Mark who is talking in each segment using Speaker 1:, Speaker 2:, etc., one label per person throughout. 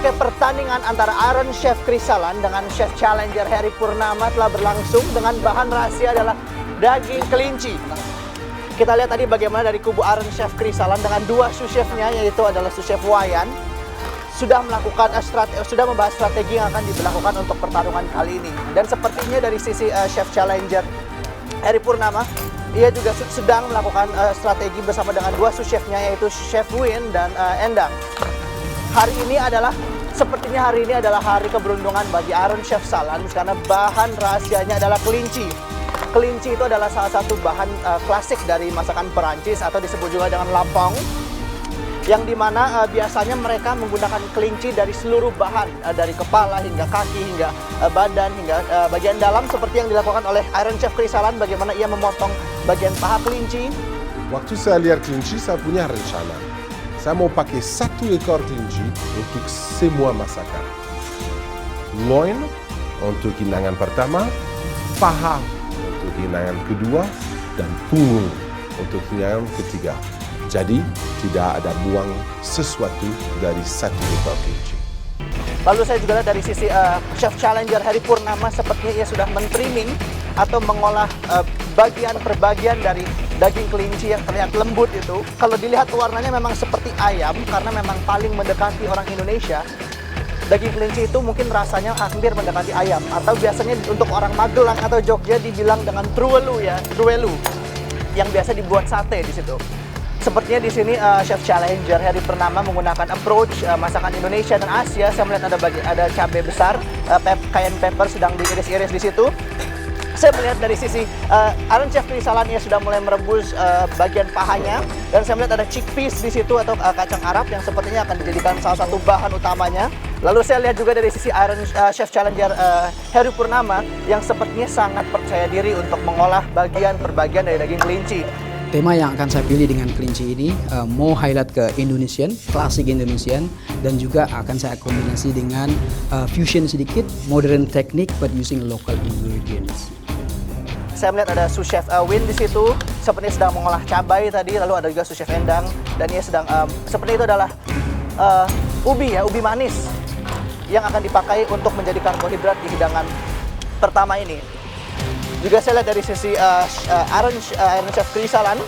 Speaker 1: Oke, pertandingan antara Iron Chef Krisalan dengan Chef Challenger Heri Purnama telah berlangsung dengan bahan rahasia adalah daging kelinci. Kita lihat tadi bagaimana dari kubu Iron Chef Krisalan dengan dua sous chefnya, yaitu adalah sous chef Wayan, sudah melakukan sudah membahas strategi yang akan diberlakukan untuk pertarungan kali ini. Dan sepertinya dari sisi Chef Challenger Heri Purnama, ia juga sedang melakukan strategi bersama dengan dua sous chefnya, yaitu Chef Win dan Endang. Sepertinya hari ini adalah hari keberuntungan bagi Iron Chef Salan karena bahan rahasianya adalah kelinci. Kelinci itu adalah salah satu bahan klasik dari masakan Perancis atau disebut juga dengan lapong, yang dimana biasanya mereka menggunakan kelinci dari seluruh bahan, dari kepala hingga kaki hingga badan hingga bagian dalam, seperti yang dilakukan oleh Iron Chef Krisalan, bagaimana ia memotong bagian paha kelinci.
Speaker 2: Waktu saya lihat kelinci, saya punya rencana. Saya mau pakai satu ekor kelinci untuk semua masakan. Loin untuk hidangan pertama, paha untuk hidangan kedua, dan punggung untuk hidangan ketiga. Jadi tidak ada buang sesuatu dari satu ekor kelinci.
Speaker 1: Lalu saya juga lihat dari sisi Chef Challenger Heri Purnama, sepertinya ia sudah men-trimming atau mengolah bagian per bagian dari daging kelinci yang terlihat lembut itu. Kalau dilihat warnanya memang seperti ayam karena memang paling mendekati orang Indonesia. Daging kelinci itu mungkin rasanya hampir mendekati ayam, atau biasanya untuk orang Magelang atau Jogja dibilang dengan truelu ya, truelu, yang biasa dibuat sate di situ. Sepertinya di sini Chef Challenger Heri Purnama menggunakan approach masakan Indonesia dan Asia. Saya melihat ada cabai besar, cayenne pepper sedang diiris-iris di situ. Saya melihat dari sisi Iron Chef Krisalan, ia sudah mulai merebus bagian pahanya, dan saya melihat ada chickpeas di situ atau kacang Arab yang sepertinya akan dijadikan salah satu bahan utamanya. Lalu saya lihat juga dari sisi Iron Chef Challenger Heri Purnama yang sepertinya sangat percaya diri untuk mengolah bagian per bagian dari daging kelinci.
Speaker 3: Tema yang akan saya pilih dengan kelinci ini mau highlight ke Indonesian, klasik Indonesian, dan juga akan saya kombinasi dengan fusion sedikit, modern teknik but using local ingredients.
Speaker 1: Saya melihat ada sous chef Win di situ, sepertinya sedang mengolah cabai tadi. Lalu ada juga sous chef Endang, dan ia sedang seperti itu adalah ubi manis yang akan dipakai untuk menjadi karbohidrat di hidangan pertama ini. Juga saya lihat dari sisi Iron Chef Krisalan,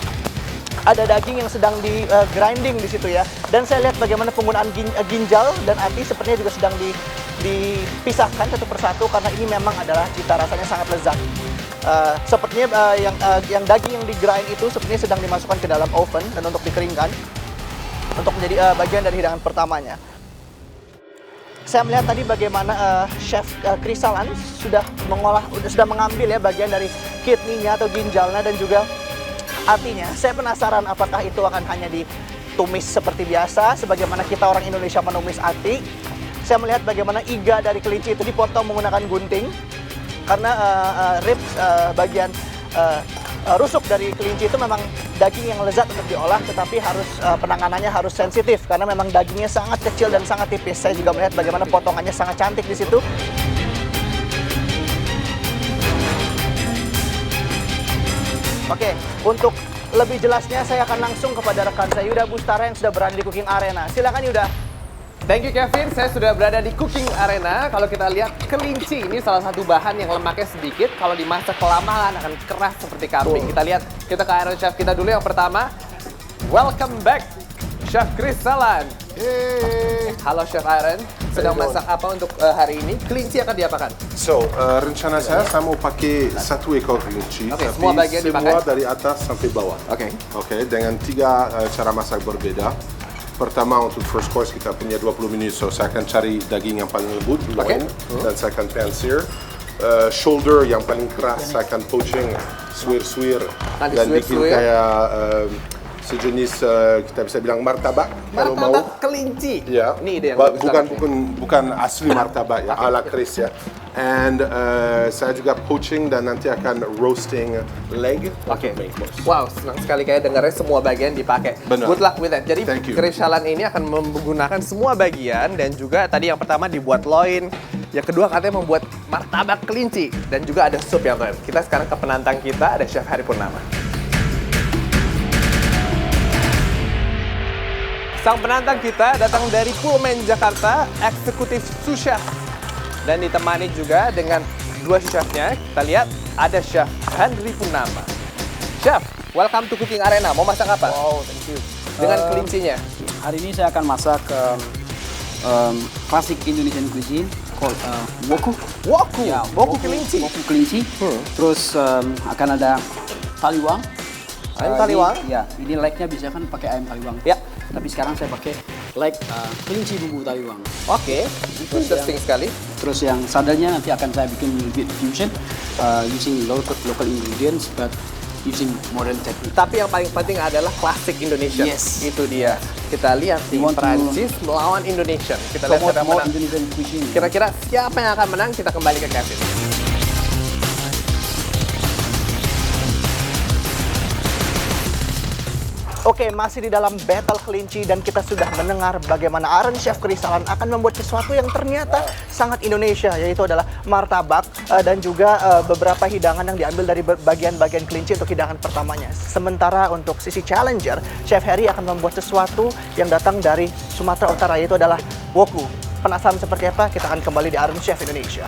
Speaker 1: ada daging yang sedang di grinding di situ ya. Dan saya lihat bagaimana penggunaan ginjal dan ati sepertinya juga sedang dipisahkan satu persatu, karena ini memang adalah cita rasanya sangat lezat. Sepertinya yang daging yang di-grind itu sepertinya sedang dimasukkan ke dalam oven dan untuk dikeringkan untuk menjadi bagian dari hidangan pertamanya. Saya melihat tadi bagaimana Chef Krisalan sudah mengambil ya bagian dari kidney-nya atau ginjalnya dan juga atinya. Saya penasaran apakah itu akan hanya ditumis seperti biasa, sebagaimana kita orang Indonesia menumis ati. Saya melihat bagaimana iga dari kelinci itu dipotong menggunakan gunting, karena ribs bagian rusuk dari kelinci itu memang daging yang lezat untuk diolah, tetapi harus penanganannya harus sensitif karena memang dagingnya sangat kecil dan sangat tipis. Saya juga melihat bagaimana potongannya sangat cantik di situ. Oke, untuk lebih jelasnya saya akan langsung kepada rekan saya Yuda Bustara yang sudah berada di Cooking Arena. Silakan Yuda.
Speaker 4: Thank you Kevin, saya sudah berada di Cooking Arena. Kalau kita lihat kelinci ini salah satu bahan yang lemaknya sedikit, kalau dimasak kelamaan akan keras seperti kambing. Kita lihat, kita ke Iron Chef kita dulu yang pertama. Welcome back, Chef Krisalan.
Speaker 2: Hey.
Speaker 4: Halo Chef Iron, sedang masak apa untuk hari ini? Kelinci akan diapakan?
Speaker 2: So, rencana saya mau pakai satu ekor kelinci,
Speaker 4: Oke,
Speaker 2: tapi
Speaker 4: semua bagian dipakai?
Speaker 2: dari atas sampai bawah.
Speaker 4: Oke.
Speaker 2: Oke, dengan 3 cara masak berbeda. Pertama, untuk first course kita punya 20 menit, so saya akan cari daging yang paling lembut, loin, dan saya akan pan-sear. Shoulder yang paling keras, saya akan poaching, suir-suir, dan bikin kayak sejenis, kita bisa bilang martabak, kalau mau.
Speaker 4: Martabak kelinci?
Speaker 2: Ya,
Speaker 4: Ini ide yang
Speaker 2: bukan asli martabak ya, ala Chris ya. And saya juga poaching dan nanti akan roasting leg.
Speaker 4: Oke. Wow, senang sekali kayak dengarnya semua bagian dipakai.
Speaker 2: Benar.
Speaker 4: Good luck with that. Jadi
Speaker 2: Thank you.
Speaker 4: Krisalan ini akan menggunakan semua bagian, dan juga tadi yang pertama dibuat loin, yang kedua katanya membuat martabak kelinci, dan juga ada sup yang keren. Kita sekarang ke penantang kita, ada Chef Heri Purnama. Sang penantang kita datang dari Pullman, Jakarta, eksekutif sous chef. Dan ditemani juga dengan dua sous chefnya. Kita lihat ada Chef Henry Purnama. Chef, welcome to Cooking Arena. Mau masak apa?
Speaker 5: Wow, thank you.
Speaker 4: Dengan kelincinya.
Speaker 3: Hari ini saya akan masak klasik Indonesian cuisine called woku.
Speaker 4: Woku,
Speaker 3: Ya,
Speaker 4: woku kelinci.
Speaker 3: Woku kelinci. Terus akan ada taliwang.
Speaker 4: Ayam taliwang?
Speaker 3: Ya, ini like-nya biasanya kan pakai ayam taliwang.
Speaker 4: Ya.
Speaker 3: Tapi sekarang saya pakai like kelinci bumbu taliwang.
Speaker 4: Oke, interesting sekali.
Speaker 3: Terus yang sadarnya nanti akan saya bikin little bit fusion using local ingredients but using modern technique.
Speaker 4: Tapi yang paling penting adalah klasik Indonesia.
Speaker 3: Yes.
Speaker 4: Itu dia. Kita lihat di
Speaker 3: We want to
Speaker 4: Prancis melawan Indonesia. Kita lihat siapa yang
Speaker 3: more
Speaker 4: menang.
Speaker 3: Indonesian cuisine.
Speaker 4: Kira-kira siapa yang akan menang? Kita kembali ke Kevin.
Speaker 1: Oke, masih di dalam battle kelinci dan kita sudah mendengar bagaimana Iron Chef Kerisalan akan membuat sesuatu yang ternyata sangat Indonesia, yaitu adalah martabak dan juga beberapa hidangan yang diambil dari bagian-bagian kelinci untuk hidangan pertamanya. Sementara untuk sisi challenger, Chef Harry akan membuat sesuatu yang datang dari Sumatera Utara, yaitu adalah woku. Penasaran seperti apa? Kita akan kembali di Iron Chef Indonesia.